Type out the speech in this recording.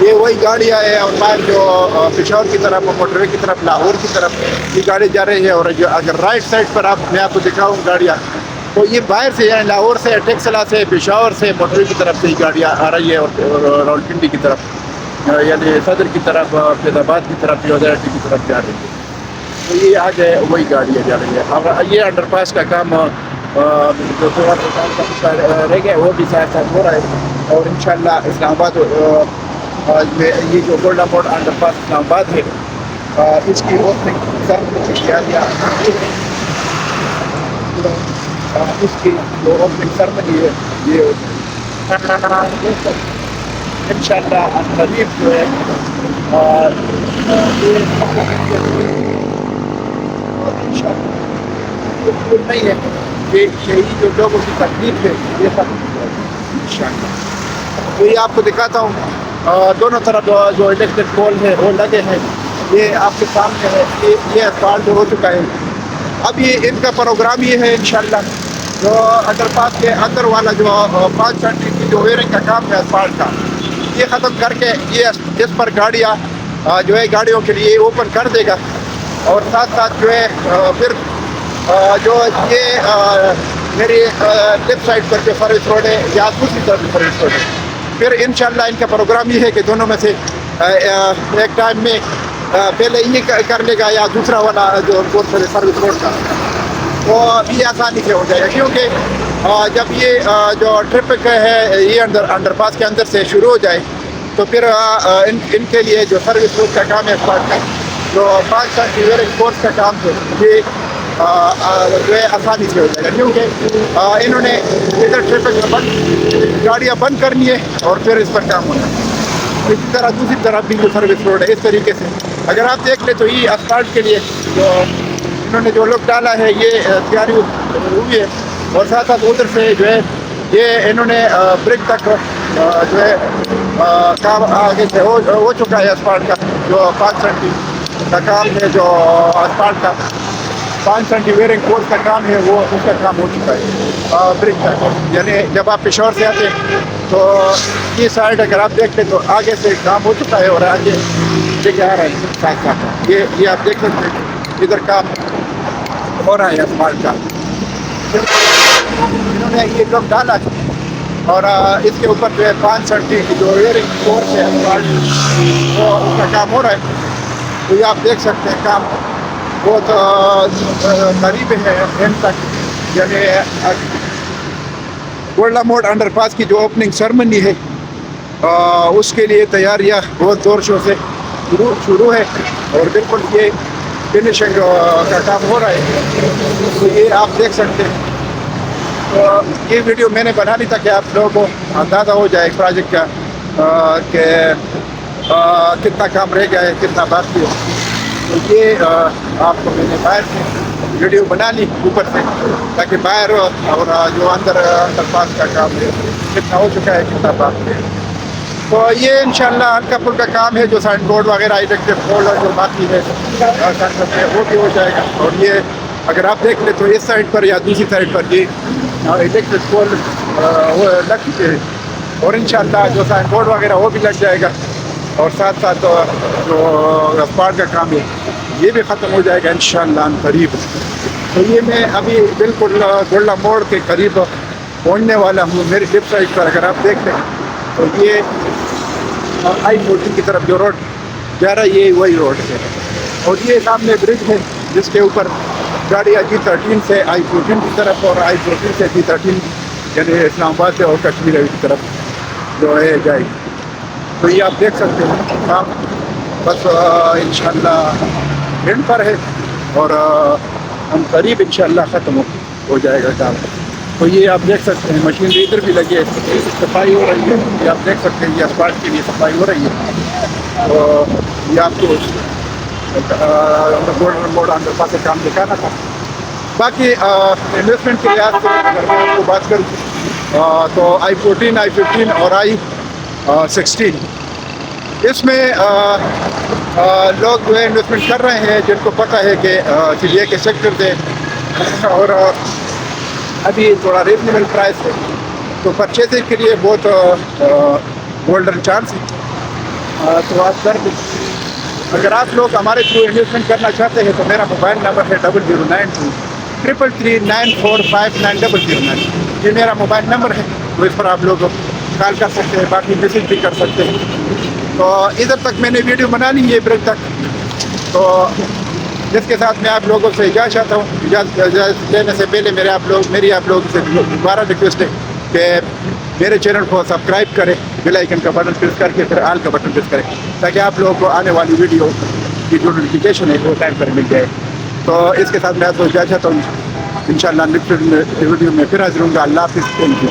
یہ وہی گاڑیاں ہیں، اور باہر جو پشاور کی طرف، موٹر وے کی طرف، لاہور کی طرف یہ گاڑی جا رہی ہے. اور جو اگر رائٹ سائڈ پر میں آپ کو دکھاؤں گاڑیاں، تو یہ باہر سے یعنی لاہور سے، ٹیکسلا سے، پشاور سے، موٹر وے کی طرف سے یہ گاڑیاں آ رہی ہے، اور راولپنڈی کی طرف یعنی صدر کی طرف، فیض آباد کی طرف، یودھیا کی طرف جا رہی ہے. تو یہ آگے وہی گاڑیاں جا رہی ہے. اور یہ انڈر پاس کا کام جو تھوڑا سا رہ گیا وہ بھی ساتھ ساتھ ہو رہا ہے. اور انشاءاللہ اسلام آباد میں یہ جو گولڈا موڑ انڈر پاس اسلام آباد ہے، اس کی اوپننگ اس کی جو اوپننگ سرمنی ہے یہ انشاءاللہ قریب جو ہے. اور نہیں ہے کہ شہید جو لوگوں کی تکلیف ہے یہ ختم انشاءاللہ. تو یہ آپ کو دکھاتا ہوں، دونوں طرف جو الیکٹرک پول ہے وہ لگے ہیں، یہ آپ کے سامنے ہے. یہ اسفالٹ ہو چکا ہے. اب یہ ان کا پروگرام یہ ہے انشاءاللہ، جو انڈر پاس کے اندر والا جو 5 سینٹی کی جو ویئرنگ کا کام ہے اسفالٹ کا، یہ ختم کر کے یہ اس پر گاڑیاں جو ہے گاڑیوں کے لیے اوپن کر دے گا. اور ساتھ ساتھ جو ہے پھر جو یہ میری لیفٹ سائڈ پر جو سروس روڈ ہے یا دوسری طرف سروس روڈ ہے، پھر انشاءاللہ ان کا پروگرام یہ ہے کہ دونوں میں سے ایک ٹائم میں پہلے یہ کر لے گا یا دوسرا والا جو سروس روڈ کا، تو یہ آسانی سے ہو جائے گا. کیونکہ جب یہ جو ٹریفک ہے یہ انڈر پاس کے اندر سے شروع ہو جائے تو پھر ان کے لیے جو سروس روڈ کا کام ہے اسپاٹ کا، جو 5 سال کی ویئرنگ کورس کا کام ہے، یہ جو ہے آسانی سے ہو جائے گا. کیونکہ انہوں نے ادھر ٹریفک گاڑیاں بند کرنی ہے اور پھر اس پر کام ہونا ہے. اسی طرح دوسری طرف بھی جو سروس روڈ ہے اس طریقے سے اگر آپ دیکھ لیں تو یہ اسفالٹ کے لیے جو انہوں نے جو لوگ ڈالا ہے یہ تیاری ہوئی ہے. اور ساتھ ساتھ ادھر سے جو ہے یہ انہوں نے برک تک جو ہے کام آگے سے ہو چکا ہے. اسفالٹ کا جو 5 سینٹی کا کام ہے، جو اسفالٹ کا 5 سینٹی ویئرنگ کورس کا کام ہے، وہ اس کا کام ہو چکا ہے برک تک. یعنی جب آپ پشاور سے آتے ہیں تو یہ سائڈ اگر آپ دیکھتے تو آگے سے کام ہو چکا ہے، اور آگے لے کے آ رہا ہے ساتھ ساتھ. یہ آپ دیکھ سکتے ہیں ادھر کام ہو رہا ہے اسفالٹ کا. انہوں نے یہ لوگ ڈالا ہے اور اس کے اوپر جو ہے 5 سینٹی کی جو ویئرنگ کورس ہے اسفالٹ، وہ اس کا کام ہو رہا ہے. تو یہ آپ دیکھ سکتے ہیں کام بہت قریب ہے اینڈ تک. یعنی گولڈا موڑ انڈر پاس کی جو اوپننگ سرمنی ہے اس کے لیے تیاریاں بہت زور شور سے شروع ہے، اور بالکل یہ فنشنگ کا کام ہو رہا ہے. تو یہ آپ دیکھ سکتے ہیں. تو یہ ویڈیو میں نے بنا لی تھا کہ آپ لوگوں کو اندازہ ہو جائے پروجیکٹ کا کہ کتنا کام رہ گیا ہے، کتنا باقی ہے. تو یہ آپ کو میں نے باہر سے ویڈیو بنا لی اوپر سے، تاکہ باہر اور جو اندر پاس کا کام ہے کتنا ہو چکا ہے، کتنا باقی ہے. تو یہ انشاءاللہ ہلکا پھلکا کام ہے. جو سائن بورڈ وغیرہ الیکٹرک پول جو باقی ہے وہ بھی ہو جائے گا. اور یہ اگر آپ دیکھ لیں تو اس سائڈ پر یا دوسری سائڈ پر یہ الیکٹرک پول وہ لگ چکے ہیں، اور انشاءاللہ جو سائن بورڈ وغیرہ وہ بھی لگ جائے گا. اور ساتھ ساتھ جو اسپاٹ کا کام ہے یہ بھی ختم ہو جائے گا انشاءاللہ قریب. تو یہ میں ابھی بالکل گولڈا موڑ کے قریب پہنچنے والا ہوں. میری لیفٹ سائڈ پر اگر آپ دیکھ لیں تو یہ I-14 کی طرف جو روڈ جا رہا ہے یہ وہی روڈ ہے. اور یہ سامنے برج ہے جس کے اوپر گاڑیاں G13 سے I-14 کی طرف اور I-14 سے G13 یعنی اسلام آباد سے اور کشمیر کی طرف جو ہے جائے گی. تو یہ آپ دیکھ سکتے ہیں کام بس انشاءاللہ اینڈ پر ہے، اور ہم قریب انشاءاللہ ختم ہو جائے گا کام. تو یہ آپ دیکھ سکتے ہیں مشینری ادھر بھی لگی ہے، صفائی ہو رہی ہے. یہ آپ دیکھ سکتے ہیں یہ اسپاٹ کے لیے صفائی ہو رہی ہے. تو یہ آپ کو گولڈن موڑ انڈر پاس سے کام دکھانا تھا. باقی انویسٹمنٹ کے لحاظ سے اگر میں آپ کو بات کروں تو I-14 I-15 اور I-16 اس میں لوگ جو ہے انویسٹمنٹ کر رہے ہیں جن کو پتہ ہے کہ یہ کے سیکٹر تھے اور ابھی تھوڑا ریزنیبل پرائس ہے، تو پرچیزنگ کے لیے بہت گولڈن چانس ہے. تو آپ کر دیں. اگر آپ لوگ ہمارے تھرو انویسٹمنٹ کرنا چاہتے ہیں تو میرا موبائل نمبر ہے 00923339459009. یہ میرا موبائل نمبر ہے, تو اس پر آپ لوگ کال کر سکتے ہیں, باقی میسیج بھی کر سکتے ہیں. تو ادھر تک میں نے ویڈیو بنا لی ہے بریک تک, تو جس کے ساتھ میں آپ لوگوں سے اجازت چاہتا ہوں. اجازت لینے سے پہلے میری آپ لوگوں سے دوبارہ ریکویسٹ ہے کہ میرے چینل کو سبسکرائب کریں, بیل آئیکن کا بٹن پریس کر کے پھر آل کا بٹن پریس کریں, تاکہ آپ لوگوں کو آنے والی ویڈیو کی جو نوٹیفیکیشن ہے وہ ٹائم پر مل جائے. تو اس کے ساتھ میں آپ کو اجازت چاہتا ہوں. انشاءاللہ نیکسٹ ویڈیو میں پھر حاضر ہوں گا. اللہ حافظ. Thank you.